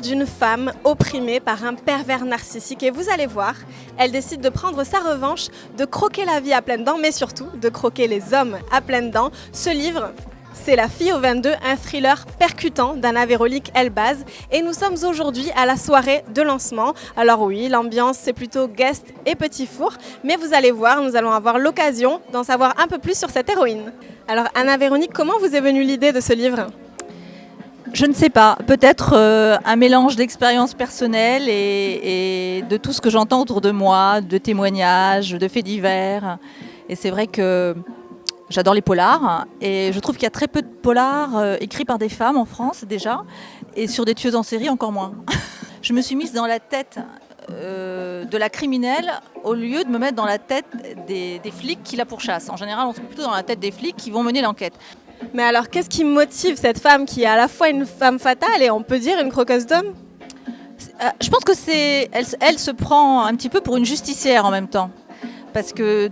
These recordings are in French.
d'une femme opprimée par un pervers narcissique. Et vous allez voir, elle décide de prendre sa revanche, de croquer la vie à pleines dents, mais surtout de croquer les hommes à pleines dents. Ce livre, c'est La fille au 22, un thriller percutant d'Anna Véronique Elbaz. Et nous sommes aujourd'hui à la soirée de lancement. Alors oui, l'ambiance c'est plutôt guest et petit four, mais vous allez voir, nous allons avoir l'occasion d'en savoir un peu plus sur cette héroïne. Alors Anna Véronique, comment vous est venue l'idée de ce livre ? Je ne sais pas, peut-être un mélange d'expériences personnelles et de tout ce que j'entends autour de moi, de témoignages, de faits divers. Et c'est vrai que j'adore les polars et je trouve qu'il y a très peu de polars écrits par des femmes en France déjà et sur des tueuses en série encore moins. Je me suis mise dans la tête de la criminelle au lieu de me mettre dans la tête des flics qui la pourchassent. En général, on se met plutôt dans la tête des flics qui vont mener l'enquête. Mais alors, qu'est-ce qui motive cette femme qui est à la fois une femme fatale et on peut dire une croqueuse d'hommes ? Je pense que elle se prend un petit peu pour une justicière en même temps. Parce que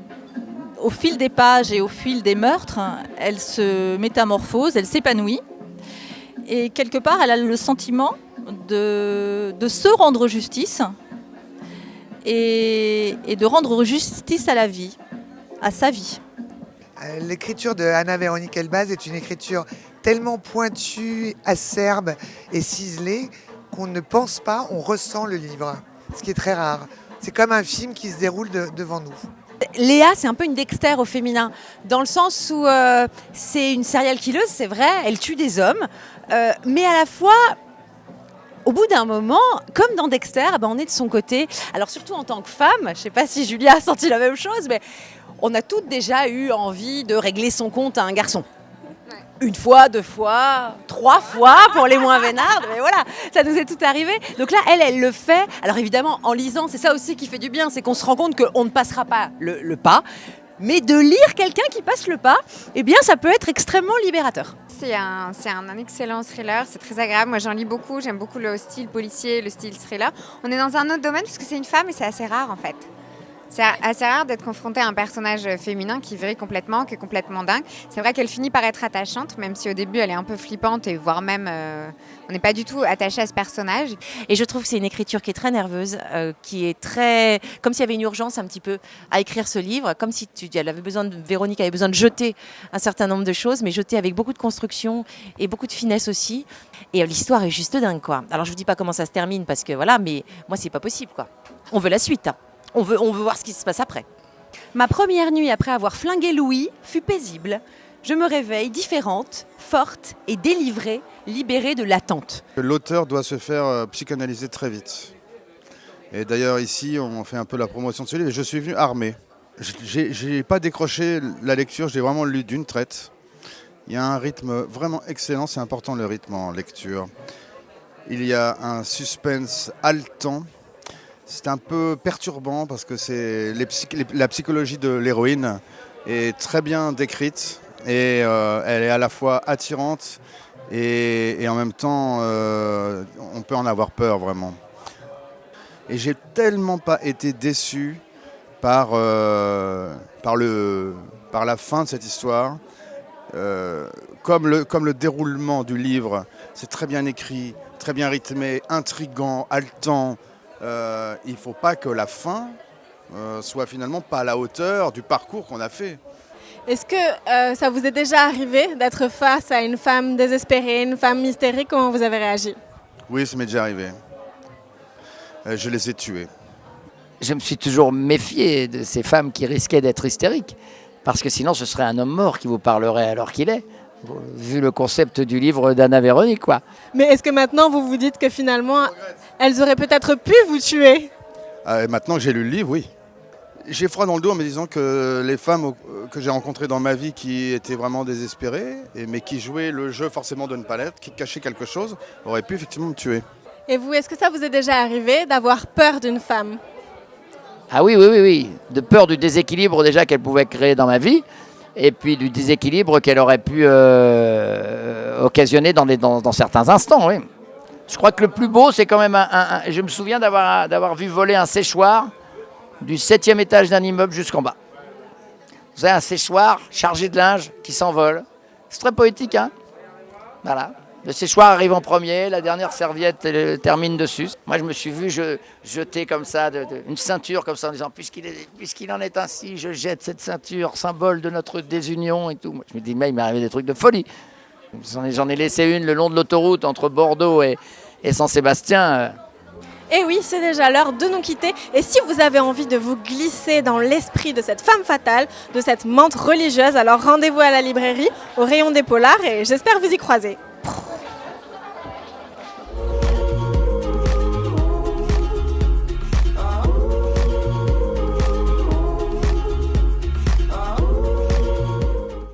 au fil des pages et au fil des meurtres, elle se métamorphose, elle s'épanouit. Et quelque part, elle a le sentiment de se rendre justice et de rendre justice à la vie, à sa vie. L'écriture de Anna Véronique Elbaz est une écriture tellement pointue, acerbe et ciselée qu'on ne pense pas, on ressent le livre, ce qui est très rare. C'est comme un film qui se déroule devant nous. Léa, c'est un peu une Dexter au féminin, dans le sens où c'est une serial killeuse, c'est vrai, elle tue des hommes, mais à la fois, au bout d'un moment, comme dans Dexter, on est de son côté. Alors surtout en tant que femme, je ne sais pas si Julia a senti la même chose, mais on a toutes déjà eu envie de régler son compte à un garçon. Une fois, 2 fois, 3 fois pour les moins vénardes, mais voilà, ça nous est tout arrivé. Donc là, elle le fait. Alors évidemment, en lisant, c'est ça aussi qui fait du bien, c'est qu'on se rend compte qu'on ne passera pas le pas, mais de lire quelqu'un qui passe le pas, eh bien, ça peut être extrêmement libérateur. C'est un excellent thriller, c'est très agréable. Moi, j'en lis beaucoup, j'aime beaucoup le style policier, le style thriller. On est dans un autre domaine puisque c'est une femme et c'est assez rare en fait. C'est assez rare d'être confronté à un personnage féminin qui vrille complètement, qui est complètement dingue. C'est vrai qu'elle finit par être attachante, même si au début elle est un peu flippante et voire même on n'est pas du tout attaché à ce personnage. Et je trouve que c'est une écriture qui est très nerveuse, qui est très, comme s'il y avait une urgence un petit peu à écrire ce livre, comme si Véronique avait besoin de jeter un certain nombre de choses, mais jeter avec beaucoup de construction et beaucoup de finesse aussi. Et l'histoire est juste dingue, quoi. Alors je vous dis pas comment ça se termine parce que voilà, mais moi c'est pas possible, quoi. On veut la suite. Hein. On veut voir ce qui se passe après. Ma première nuit après avoir flingué Louis fut paisible. Je me réveille différente, forte et délivrée, libérée de l'attente. L'auteur doit se faire psychanalyser très vite. Et d'ailleurs ici, on fait un peu la promotion de ce livre. Je suis venu armé. Je n'ai pas décroché la lecture, je l'ai vraiment lu d'une traite. Il y a un rythme vraiment excellent, c'est important le rythme en lecture. Il y a un suspense haletant. C'est un peu perturbant parce que la psychologie de l'héroïne est très bien décrite et elle est à la fois attirante et en même temps on peut en avoir peur vraiment. Et j'ai tellement pas été déçu par la fin de cette histoire. Comme le déroulement du livre, c'est très bien écrit, très bien rythmé, intriguant, haletant. Il ne faut pas que la fin soit finalement pas à la hauteur du parcours qu'on a fait. Est-ce que ça vous est déjà arrivé d'être face à une femme désespérée, une femme hystérique ? Comment vous avez réagi ? Oui, ça m'est déjà arrivé. Je les ai tués. Je me suis toujours méfié de ces femmes qui risquaient d'être hystériques, parce que sinon ce serait un homme mort qui vous parlerait alors qu'il est, vu le concept du livre d'Anna Véronique, quoi. Mais est-ce que maintenant vous vous dites que finalement elles auraient peut-être pu vous tuer ? Maintenant que j'ai lu le livre, oui. J'ai froid dans le dos en me disant que les femmes que j'ai rencontrées dans ma vie qui étaient vraiment désespérées, mais qui jouaient le jeu forcément de ne pas l'être, qui cachaient quelque chose, auraient pu effectivement me tuer. Et vous, est-ce que ça vous est déjà arrivé d'avoir peur d'une femme ? Ah oui. De peur du déséquilibre déjà qu'elle pouvait créer dans ma vie, et puis du déséquilibre qu'elle aurait pu occasionner dans certains instants, oui. Je crois que le plus beau, c'est quand même je me souviens d'avoir vu voler un séchoir du 7e étage d'un immeuble jusqu'en bas. Vous savez, un séchoir chargé de linge qui s'envole. C'est très poétique, hein ? Voilà. Le séchoir arrive en premier, la dernière serviette termine dessus. Moi, je me suis vu jeter comme ça, une ceinture comme ça, en disant puisqu'il en est ainsi, je jette cette ceinture, symbole de notre désunion et tout. Moi, je me dis, mais il m'est arrivé des trucs de folie. J'en ai laissé une le long de l'autoroute entre Bordeaux et Saint-Sébastien. Et oui, c'est déjà l'heure de nous quitter. Et si vous avez envie de vous glisser dans l'esprit de cette femme fatale, de cette menthe religieuse, alors rendez-vous à la librairie, au rayon des polars, et j'espère vous y croiser.